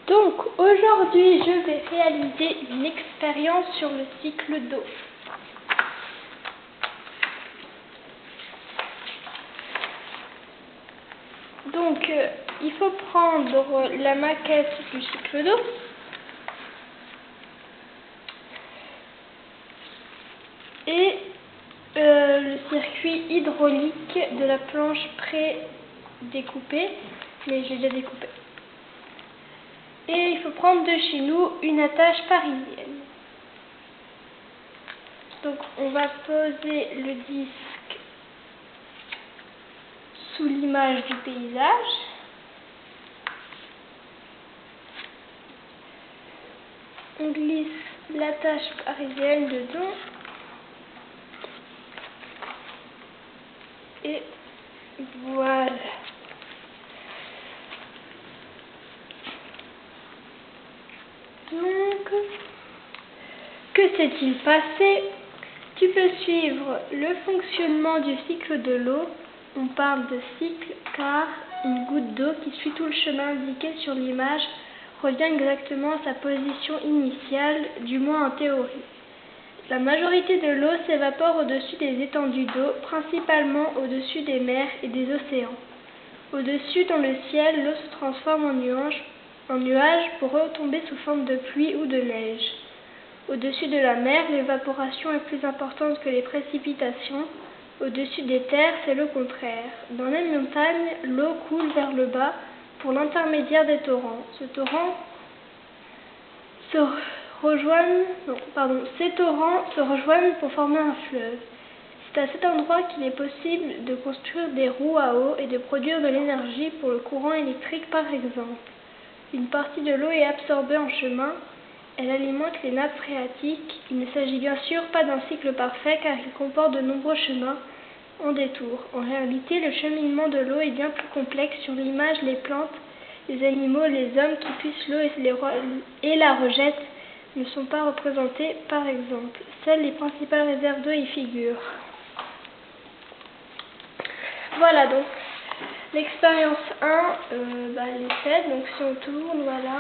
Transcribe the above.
Donc aujourd'hui je vais réaliser une expérience sur le cycle d'eau. Donc il faut prendre la maquette du cycle d'eau. Et le circuit hydraulique de la planche pré-découpée, mais j'ai déjà découpé. Et il faut prendre de chez nous une attache parisienne. Donc on va poser le disque sous l'image du paysage. On glisse l'attache parisienne dedans. Et voilà. Donc, que s'est-il passé? Tu peux suivre le fonctionnement du cycle de l'eau. On parle de cycle car une goutte d'eau qui suit tout le chemin indiqué sur l'image revient exactement à sa position initiale, du moins en théorie. La majorité de l'eau s'évapore au-dessus des étendues d'eau, principalement au-dessus des mers et des océans. Au-dessus, dans le ciel, l'eau se transforme en nuages pour retomber sous forme de pluie ou de neige. Au-dessus de la mer, l'évaporation est plus importante que les précipitations. Au-dessus des terres, c'est le contraire. Dans les montagnes, l'eau coule vers le bas pour l'intermédiaire des torrents. Ces torrents se rejoignent pour former un fleuve. C'est à cet endroit qu'il est possible de construire des roues à eau et de produire de l'énergie pour le courant électrique par exemple. Une partie de l'eau est absorbée en chemin. Elle alimente les nappes phréatiques. Il ne s'agit bien sûr pas d'un cycle parfait car il comporte de nombreux chemins en détour. En réalité, le cheminement de l'eau est bien plus complexe. Sur l'image, les plantes, les animaux, les hommes qui puissent l'eau et la rejettent ne sont pas représentés par exemple. Seules les principales réserves d'eau y figurent. Voilà donc l'expérience 1, elle est faite. Donc si on tourne, voilà.